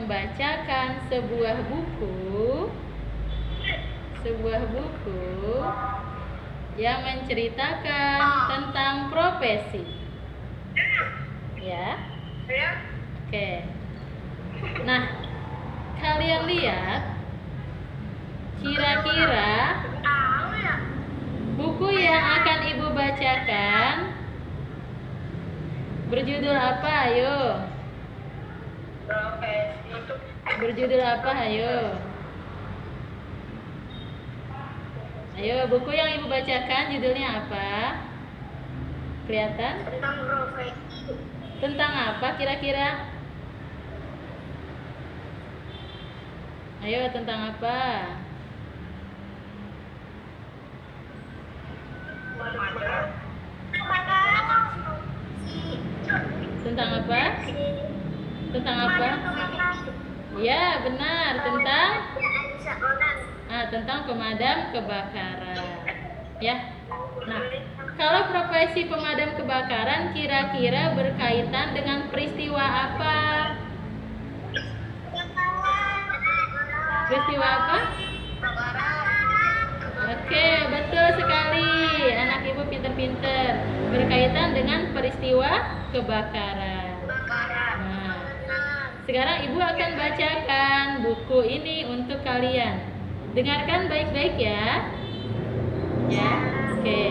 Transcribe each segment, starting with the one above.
membacakan sebuah buku yang menceritakan tentang profesi. Ya. Oke. Nah, kalian lihat kira-kira buku yang akan Ibu bacakan berjudul apa? Ayo. Berjudul apa? Ayo. Ayo, buku yang Ibu bacakan judulnya apa? Kelihatan? Tentang profesi. Tentang apa kira-kira? Ayo, tentang apa? Tentang apa? Tentang apa? Ya, benar, tentang pemadam kebakaran. Ya. Nah, kalau profesi pemadam kebakaran kira-kira berkaitan dengan peristiwa apa? Peristiwa apa? Oke, betul sekali. Anak Ibu pinter-pinter. Berkaitan dengan peristiwa kebakaran. Nah, sekarang Ibu akan bacakan buku ini untuk kalian. Dengarkan baik-baik ya. Ya, oke.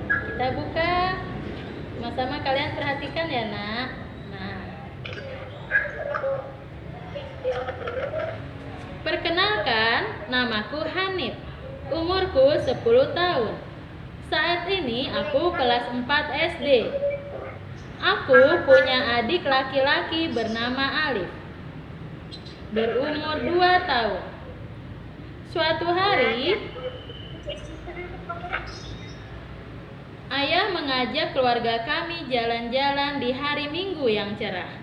Kita buka. Sama-sama kalian perhatikan ya, Nak. Nah. Perkenalkan, namaku Hanif. Umurku 10 tahun. Saat ini aku kelas 4 SD. Aku punya adik laki-laki bernama Alif. Berumur 2 tahun. Suatu hari, ayah mengajak keluarga kami jalan-jalan di hari Minggu yang cerah.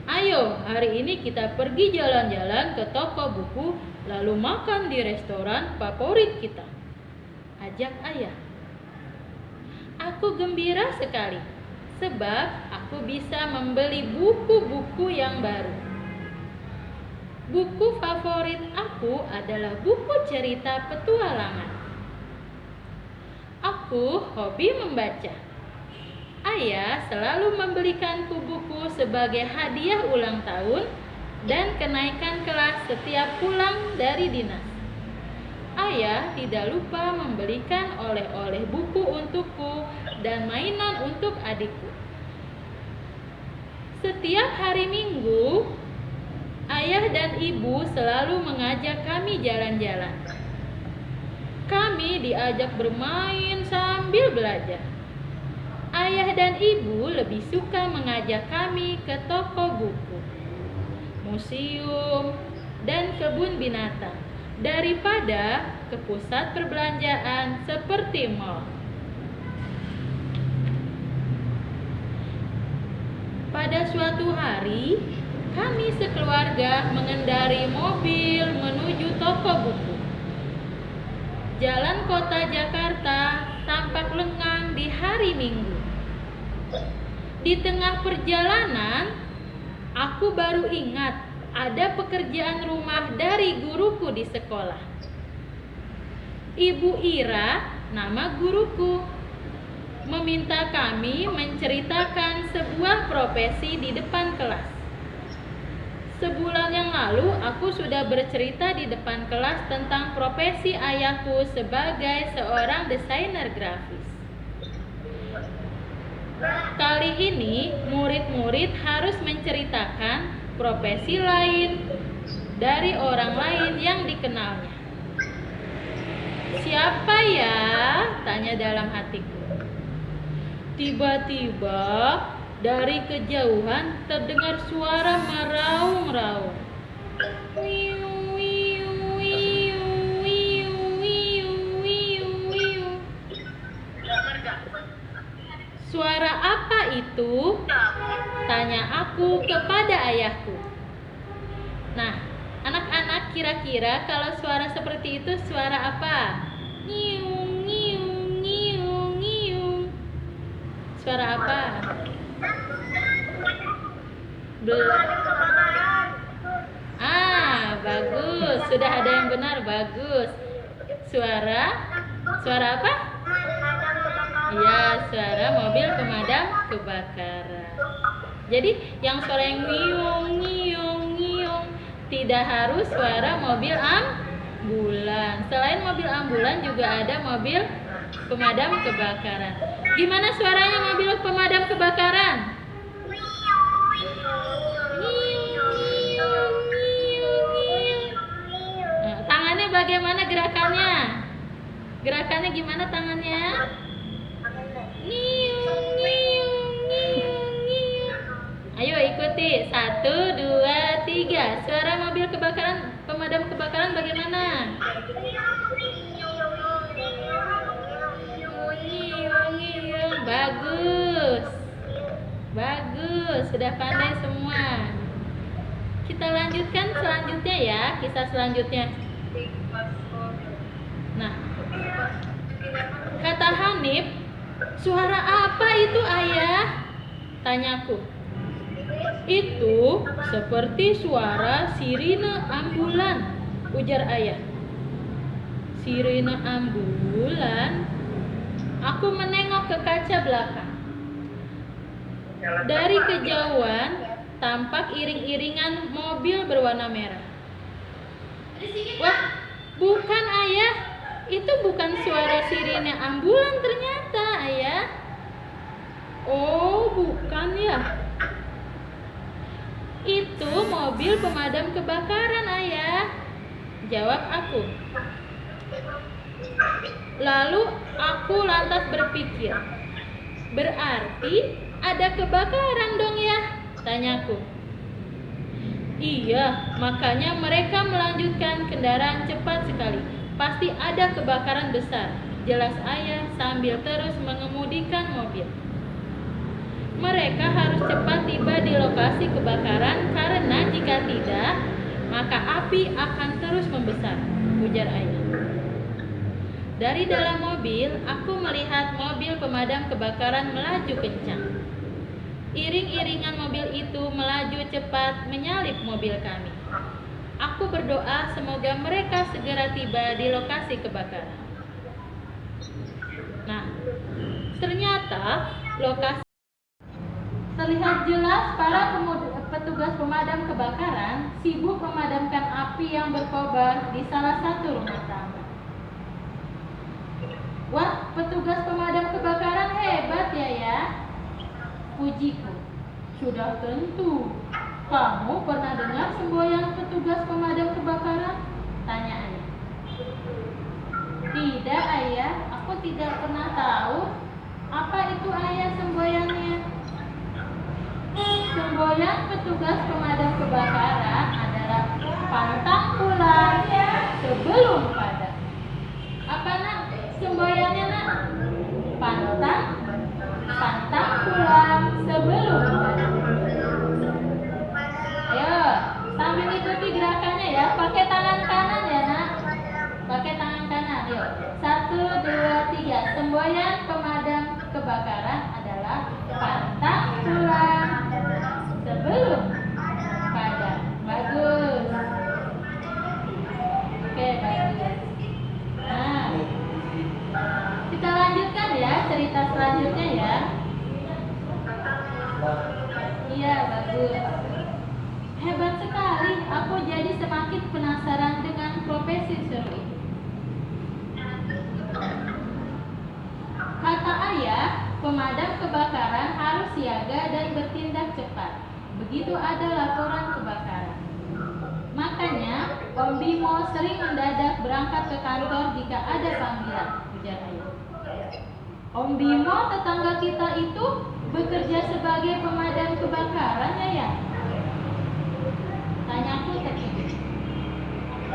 Ayo, hari ini kita pergi jalan-jalan ke toko buku, lalu makan di restoran favorit kita. Ajak ayah. Aku gembira sekali, sebab aku bisa membeli buku-buku yang baru. Buku favorit aku adalah buku cerita petualangan. Aku hobi membaca. Ayah selalu membelikanku buku sebagai hadiah ulang tahun dan kenaikan kelas setiap pulang dari dinas. Ayah tidak lupa membelikan oleh-oleh buku untukku dan mainan untuk adikku. Setiap hari Minggu, ayah dan ibu selalu mengajak kami jalan-jalan. Kami diajak bermain sambil belajar. Ayah dan ibu lebih suka mengajak kami ke toko buku, museum, dan kebun binatang daripada ke pusat perbelanjaan seperti mall. Pada suatu hari, kami sekeluarga mengendari mobil menuju toko buku. Jalan kota Jakarta tampak lengang di hari Minggu. Di tengah perjalanan, aku baru ingat ada pekerjaan rumah dari guruku di sekolah. Ibu Ira, nama guruku, meminta kami menceritakan sebuah profesi di depan kelas. Sebulan yang lalu aku sudah bercerita di depan kelas tentang profesi ayahku sebagai seorang desainer grafis. Kali ini murid-murid harus menceritakan profesi lain dari orang lain yang dikenalnya. Siapa ya? Tanya dalam hatiku. Tiba-tiba dari kejauhan terdengar suara meraung-raung. Suara apa itu? Tanya aku kepada ayahku. Nah, anak-anak kira-kira kalau suara seperti itu suara apa? Nyiung, nyiung, nyiung, nyiung. Suara apa? Bagus. Sudah ada yang benar, bagus. Suara apa? Iya, suara mobil pemadam kebakaran. Jadi yang suara yang ngiung ngiung ngiung tidak harus suara mobil ambulan. Selain mobil ambulan juga ada mobil pemadam kebakaran. Gimana suaranya mobil pemadam kebakaran? Nah, tangannya bagaimana gerakannya? Gerakannya gimana tangannya? Ayo ikuti. 1, 2, 3. Suara mobil pemadam kebakaran bagaimana? Bagus. Bagus, sudah pandai semua. Kita lanjutkan selanjutnya ya, kisah selanjutnya. Nah, kata Hanif, suara apa itu ayah? Tanyaku. Itu seperti suara sirine ambulan, ujar ayah. Sirine ambulan? Aku menengok ke kaca belakang. Dari kejauhan tampak iring-iringan mobil berwarna merah. Wah, bukan ayah. Itu bukan suara sirine ambulan ternyata, ayah. Oh, bukan ya. Itu mobil pemadam kebakaran, ayah. Jawab aku. Lalu aku lantas berpikir, berarti ada kebakaran dong ya? Tanyaku. Iya, makanya mereka melanjutkan kendaraan cepat sekali. Pasti ada kebakaran besar, jelas ayah sambil terus mengemudikan mobil. Mereka harus cepat tiba di lokasi kebakaran karena jika tidak, maka api akan terus membesar, ujar ayah. Dari dalam mobil, aku melihat mobil pemadam kebakaran melaju kencang. Iring-iringan mobil itu melaju cepat menyalip mobil kami. Aku berdoa semoga mereka segera tiba di lokasi kebakaran. Nah, ternyata lokasi terlihat jelas para petugas pemadam kebakaran sibuk memadamkan api yang berkobar di salah satu rumah tangga. Wah, petugas pemadam kebakaran hebat ya. Pujiku. Sudah tentu. Kamu pernah dengar semboyan petugas pemadam kebakaran? Tanya ayah. Tidak ayah, aku tidak pernah tahu. Apa itu ayah semboyannya? Semboyan petugas pemadam kebakaran adalah pantang pulang sebelum padam. Apa nak? Semboyannya nak? Pantang pulang sebelum padam. Ayo, sambil ikuti gerakannya ya. Pakai tangan kanan ya nak. Pakai tangan kanan. Yuk. 1, 2, 3. Semboyan pemadam kebakaran adalah pantang pulang sebelum padam. Bagus. Oke, bagus. Nah, kita lanjutkan ya cerita selanjutnya ya. Iya, bagus. Hebat sekali. Aku jadi semakin penasaran dengan profesi seru ini. Kata ayah, pemadam kebakaran harus siaga dan bertindak cepat. Begitu ada laporan kebakaran. Makanya, Om Bimo sering mendadak berangkat ke kantor jika ada panggilan, ujar ayah. Om Bimo tetangga kita itu bekerja sebagai pemadam kebakaran ya? Tanyaku terkejut.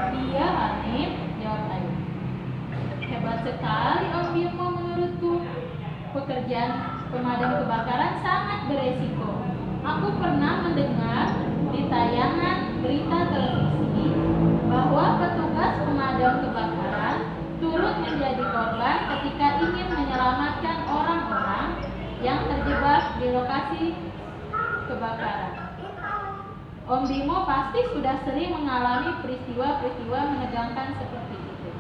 Iya, Hanif, jawab ayah. Hebat sekali Om Bimo menurutku. Pekerjaan pemadam kebakaran sangat beresiko. Aku pernah mendengar di tayangan berita televisi bahwa petugas pemadam kebakaran turut menjadi korban ketika ingin menyelamatkan orang-orang yang terjebak di lokasi kebakaran. Om Bimo pasti sudah sering mengalami peristiwa-peristiwa menegangkan seperti itu.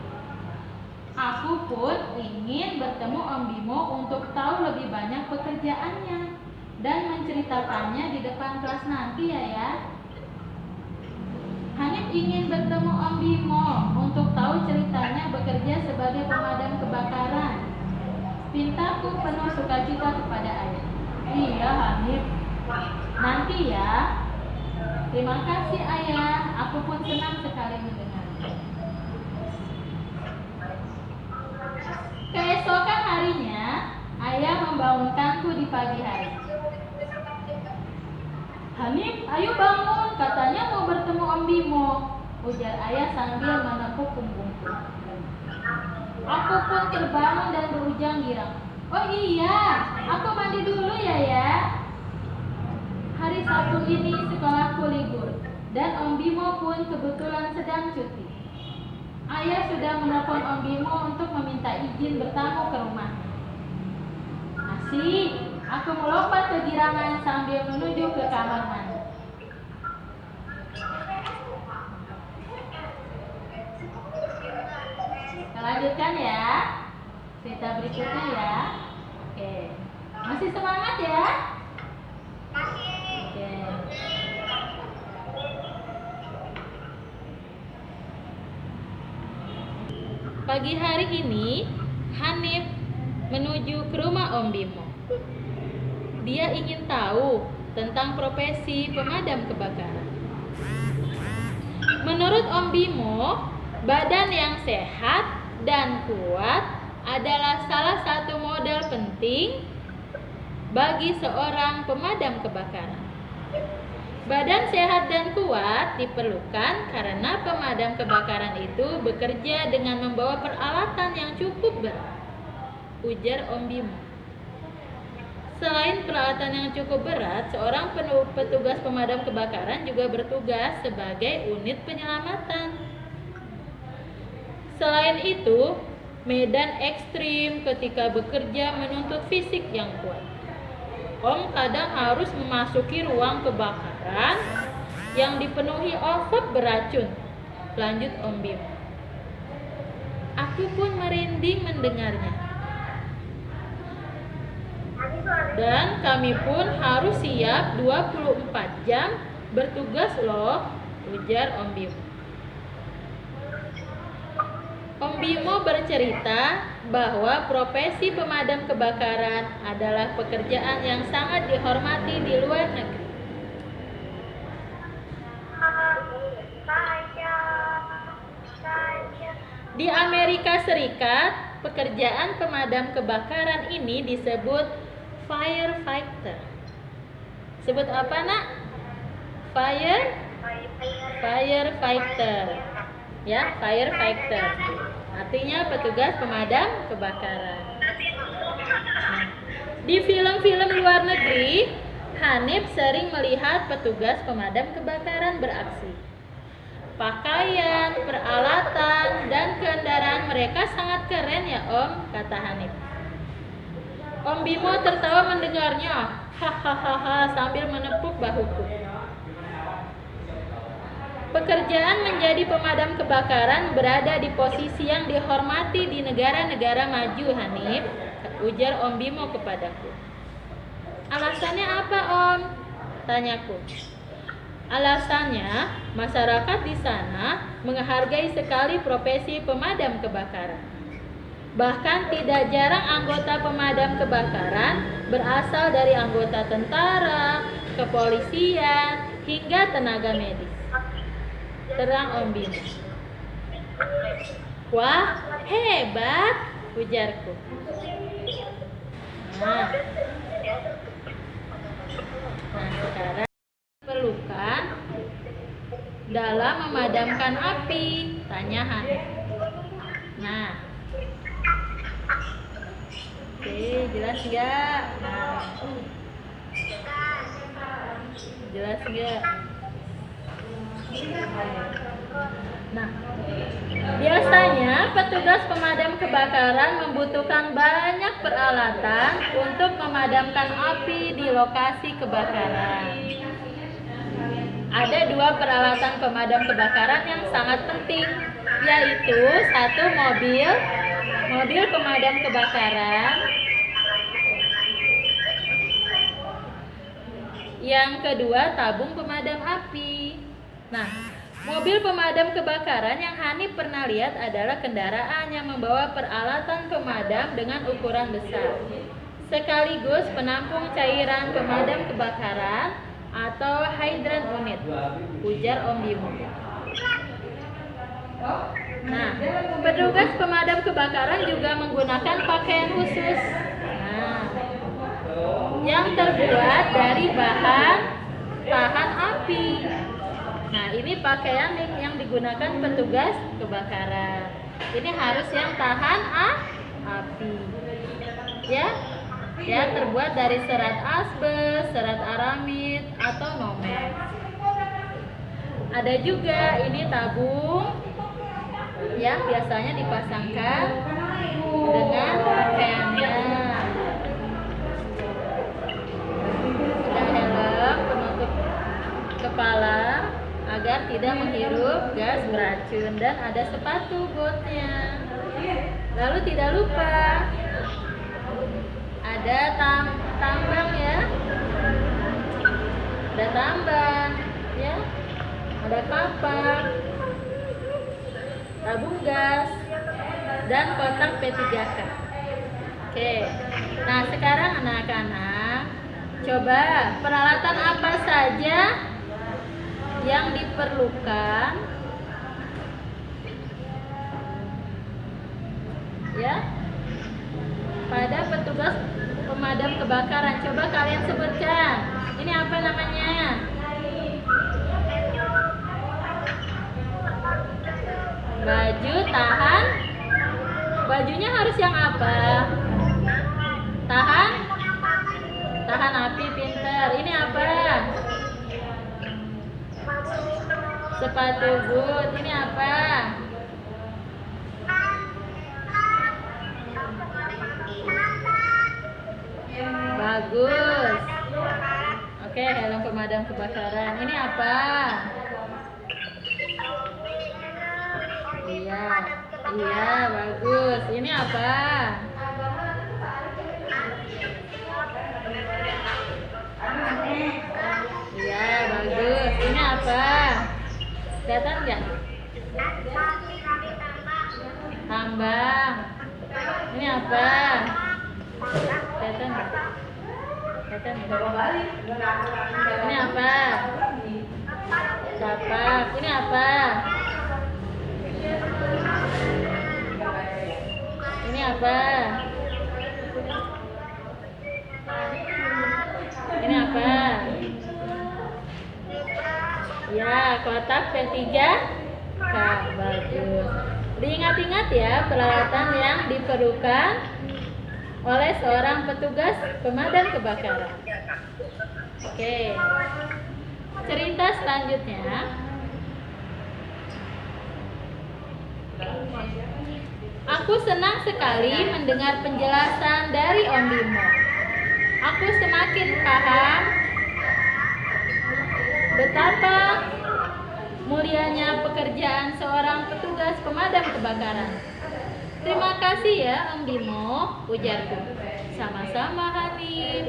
Aku pun ingin bertemu Om Bimo untuk tahu lebih banyak pekerjaannya dan menceritakannya di depan kelas nanti ya. Hanif ingin bertemu Om Bimo untuk tahu ceritanya bekerja sebagai pemadam kebakaran. Pintaku penuh sukacita kepada ayah. Iya Hanif, nanti ya. Terima kasih ayah, aku pun senang sekali mendengarnya. Keesokan harinya, ayah membangunkanku di pagi hari. Hanif, ayo bangun, katanya mau bertemu Om Bimo, ujar ayah sambil menepuk punggungku. Aku pun terbangun dan berujang girang. Oh iya, aku mandi dulu ya. Hari Sabtu ini sekolahku libur dan Om Bimo pun kebetulan sedang cuti. Ayah sudah menelpon Om Bimo untuk meminta izin bertamu ke rumahnya. Asik, aku melompat kegirangan sambil menuju ke kamar mandi. Kita lanjutkan ya cerita berikutnya ya. Oke, masih semangat ya? Oke. Pagi hari ini, Hanif menuju ke rumah Om Bimo. Dia ingin tahu tentang profesi pemadam kebakaran. Menurut Om Bimo, badan yang sehat dan kuat adalah salah satu modal penting bagi seorang pemadam kebakaran. Badan sehat dan kuat diperlukan karena pemadam kebakaran itu bekerja dengan membawa peralatan yang cukup berat, ujar Om Bimo. Selain peralatan yang cukup berat, seorang petugas pemadam kebakaran juga bertugas sebagai unit penyelamatan. Selain itu, medan ekstrim ketika bekerja menuntut fisik yang kuat. Om kadang harus memasuki ruang kebakaran yang dipenuhi asap beracun, lanjut Om Bimo. Aku pun merinding mendengarnya. Dan kami pun harus siap 24 jam bertugas loh, ujar Om Bimo. Om Bimo bercerita bahwa profesi pemadam kebakaran adalah pekerjaan yang sangat dihormati di luar negeri. Di Amerika Serikat, pekerjaan pemadam kebakaran ini disebut firefighter. Sebut apa, Nak? Firefighter. Ya, firefighter. Artinya petugas pemadam kebakaran. Di film-film luar negeri, Hanif sering melihat petugas pemadam kebakaran beraksi. Pakaian, peralatan, dan kendaraan mereka sangat keren ya Om, kata Hanif. Om Bimo tertawa mendengarnya, hahaha sambil menepuk bahuku. Pekerjaan menjadi pemadam kebakaran berada di posisi yang dihormati di negara-negara maju, Hanif, ujar Om Bimo kepadaku. Alasannya apa, Om? Tanyaku. Alasannya, masyarakat di sana menghargai sekali profesi pemadam kebakaran. Bahkan tidak jarang anggota pemadam kebakaran berasal dari anggota tentara, kepolisian, hingga tenaga medis. Terang Om Bimo. Wah, hebat, ujarku. Nah sekarang diperlukan dalam memadamkan api, tanya Hanif. Nah, oke, jelas nggak? Jelas nggak? Nah, biasanya petugas pemadam kebakaran membutuhkan banyak peralatan untuk memadamkan api di lokasi kebakaran. ada 2 peralatan pemadam kebakaran yang sangat penting, yaitu 1 mobil pemadam kebakaran, yang kedua tabung pemadam api. Nah, mobil pemadam kebakaran yang Hanif pernah lihat adalah kendaraan yang membawa peralatan pemadam dengan ukuran besar, sekaligus penampung cairan pemadam kebakaran atau hydrant unit, ujar Om Bimo. Nah, petugas pemadam kebakaran juga menggunakan pakaian khusus yang terbuat dari bahan tahan api. Nah, ini pakaian yang digunakan petugas kebakaran. Ini harus yang tahan api. Ya, terbuat dari serat asbes, serat aramid, atau nomex. Ada juga ini tabung yang biasanya dipasangkan dengan pakaiannya. Ada helm penutup kepala agar tidak menghirup gas beracun, dan ada sepatu botnya. Lalu tidak lupa ada tambang ya, ada tambang ya, ada kapak, tabung gas, dan kotak P3K. Oke, nah sekarang anak-anak, coba peralatan apa saja yang diperlukan ya pada petugas pemadam kebakaran. Coba kalian sebutkan. Ini apa namanya? Baju tahan. Bajunya harus yang apa? Tahan api, pinter. Ini apa? Sepatu boot. Ini apa? Bagus. Oke, helm pemadam kebakaran. Ini apa? Iya, bagus. Ini apa? Iya, bagus. Ini apa? Kelihatan nggak? Tambang. Ini apa? Kelihatan nggak? Kelihatan nggak? Ini apa? Kapak. Ini apa? Ini apa? Ini apa? Ya, kotak P3K. Bagus. Diingat-ingat ya peralatan yang diperlukan oleh seorang petugas pemadam kebakaran. Oke. Cerita selanjutnya. Aku senang sekali mendengar penjelasan dari Om Bimo. Aku semakin paham betapa mulianya pekerjaan seorang petugas pemadam kebakaran. Terima kasih ya Om Bimo, ujarku. Sama-sama Hanif.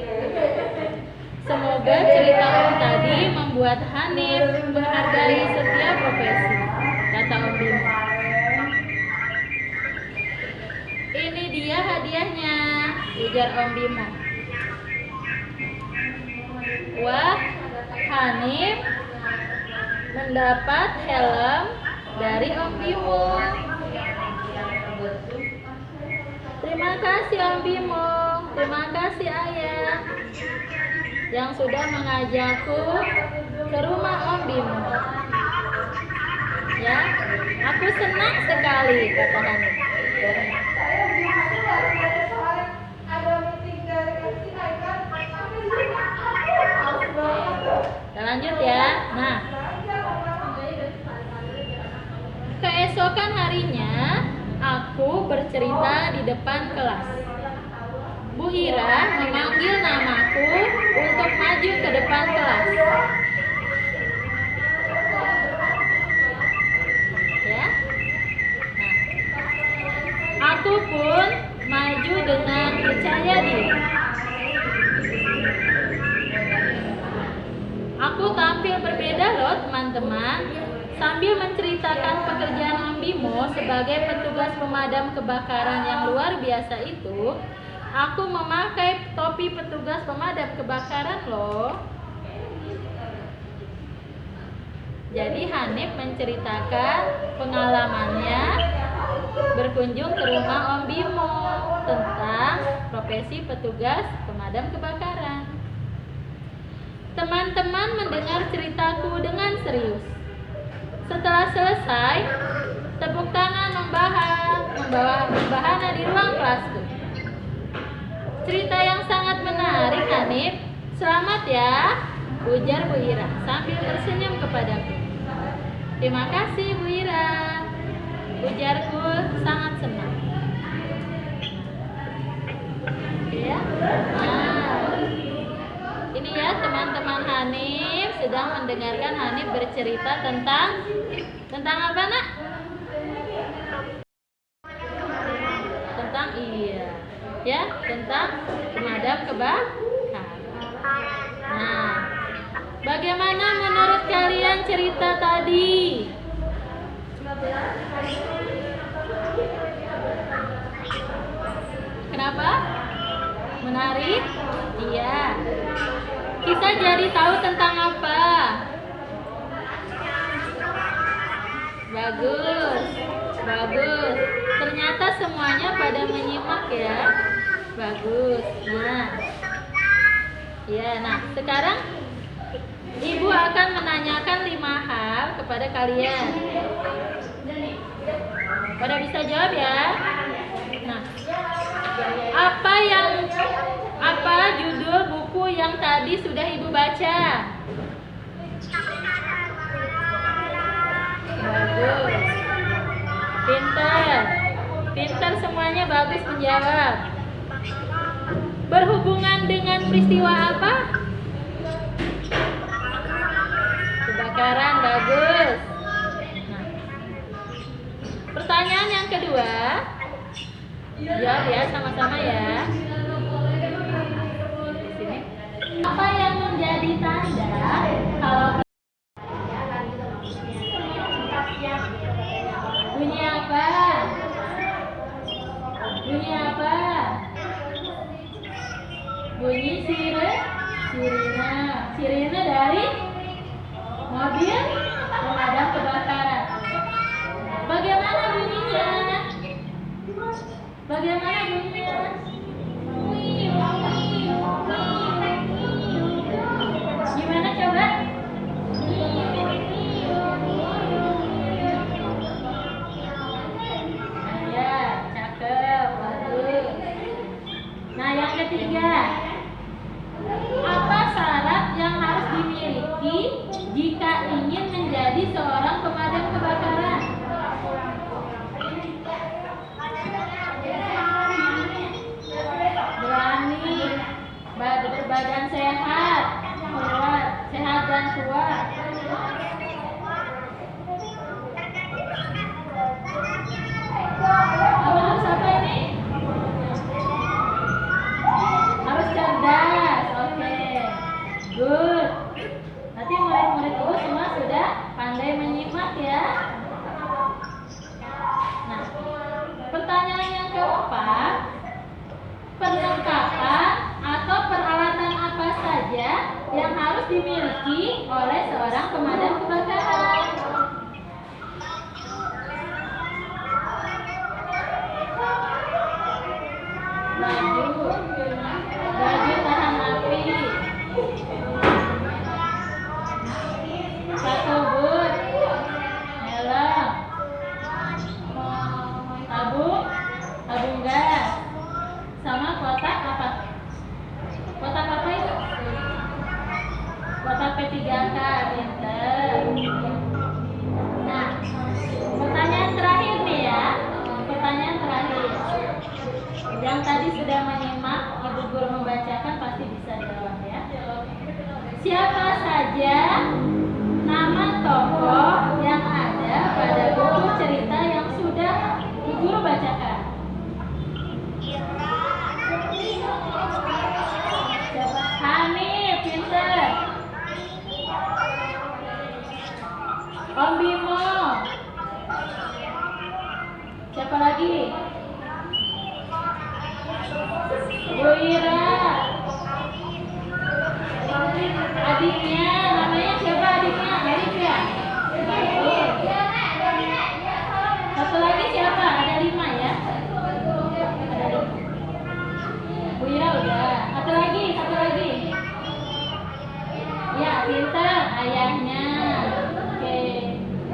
Semoga cerita Om tadi membuat Hanif menghargai setiap profesi, kata Om Bimo. Ini dia hadiahnya, ujar Om Bimo. Wah, Hanif mendapat helm dari Om Bimo. Terima kasih Om Bimo, terima kasih Ayah yang sudah mengajakku ke rumah Om Bimo. Ya, aku senang sekali, kata Hanif. Kita lanjut ya. Nah, keesokan harinya aku bercerita di depan kelas. Bu Ira memanggil namaku untuk maju ke depan kelas. tampil berbeda loh teman-teman. Sambil menceritakan pekerjaan Om Bimo sebagai petugas pemadam kebakaran yang luar biasa itu, aku memakai topi petugas pemadam kebakaran loh. Jadi Hanif menceritakan pengalamannya berkunjung ke rumah Om Bimo tentang profesi petugas pemadam kebakaran. Teman-teman mendengar ceritaku dengan serius. Setelah selesai, tepuk tangan membahana di ruang kelasku. Cerita yang sangat menarik, Hanif. Selamat ya, ujar Bu Ira sambil tersenyum kepadaku. Terima kasih Bu Ira, ujarku sangat senang. Oke ya. Nah, ini ya teman-teman, Hanif sedang mendengarkan Hanif bercerita tentang apa nak? Tentang tentang pemadam kebakaran. Nah, bagaimana menurut kalian cerita tadi? Kenapa? Menarik? Iya. Kita jadi tahu tentang apa? Bagus. Ternyata semuanya pada menyimak ya. Bagus. Nah, sekarang Ibu akan menanyakan 5 hal kepada kalian. Pada bisa jawab ya? Nah, apa judul buku yang tadi sudah Ibu baca? Bagus. Pintar semuanya, bagus menjawab. Berhubungan dengan peristiwa apa? Kebakaran, bagus. Nah, pertanyaan yang kedua, jawab ya sama-sama ya. Di sini. Apa yang menjadi tanda kalau bunyi apa? Bunyi sirine dari mobil pemadam kebakaran. Bagaimana bunyinya? Gimana coba? Ya, cakep, bagus. Nah, yang ketiga, apa syarat yang harus dimiliki jika ingin Om Bimo. Siapa lagi? Bu Ira. Adiknya, namanya siapa adiknya? Arif ya? Satu lagi siapa? Ada 5 ya? Ada 5. Bu Ira udah. Satu lagi. Ya, pintar ayahnya. Oke.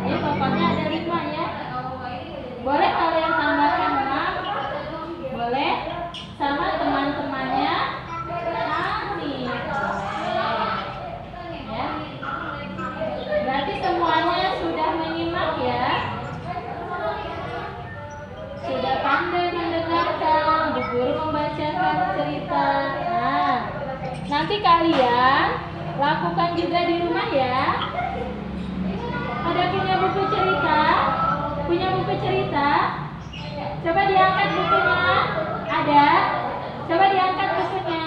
Ini pokoknya ada 5 ya. Boleh kalian tambahkan 6? Boleh? Sama teman-temannya nanti. Ya. Berarti semuanya sudah menyimak ya. Sudah pandai mendengarkan, Bu Guru membacakan cerita. Nah, nanti kalian lakukan juga di rumah ya. Ada punya buku cerita? Punya buku cerita? Coba diangkat bukunya. Ada? Coba diangkat bukunya.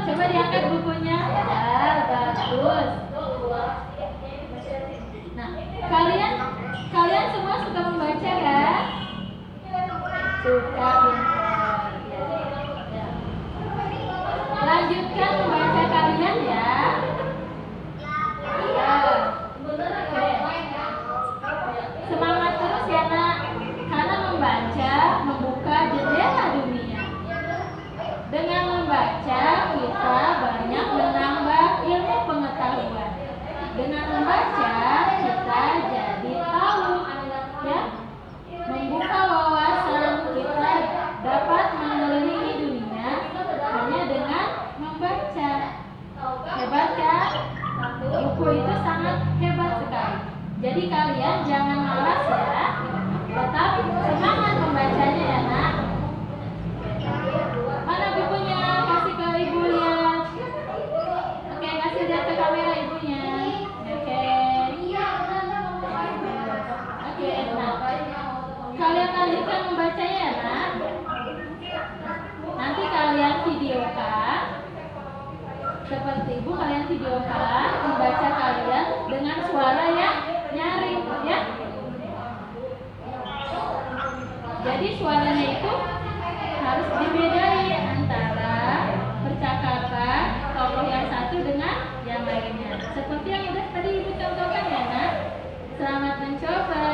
Coba diangkat bukunya. Ya, bagus. Nah, kalian semua suka membaca kan? Suka, pintar. Ya. Lanjutkan membaca kalian ya. Ya. Oke. Semangat terus ya nak. Karena membaca membuka jendela dunia. Dengan membaca kita banyak menambah ilmu pengetahuan. Dengan membaca kita jadi tahu ya. Membuka wawasan kita dapat mengelilingi dunia hanya dengan membaca. Hebat kan? Buku itu sangat hebat sekali. Jadi kalian jangan malas ya. Tetap semangat membacanya ya nak. Mana bukunya? Kasih ke ibu lihat. Oke, kasih lihat ke kamera ibunya. Oke. Oke, nah. Kalian lanjutkan membacanya ya nak. Nanti kalian videokan. Seperti ibu kalian videokan membaca kalian dengan suara yang nyaring ya. Jadi suaranya itu harus dibedain antara percakapan tokoh yang satu dengan yang lainnya. Seperti yang udah tadi ibu contohkan ya nak. Selamat mencoba.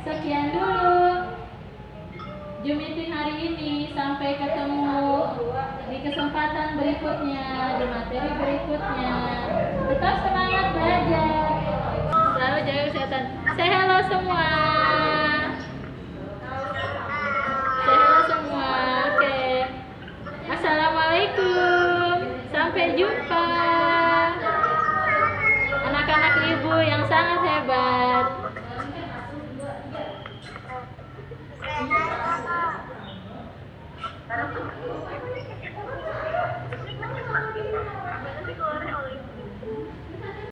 Sekian dulu Zoom meeting hari ini. Sampai ketemu di kesempatan berikutnya, di materi berikutnya. Tetap semangat belajar. Selalu jaga kesehatan. Say hello semua.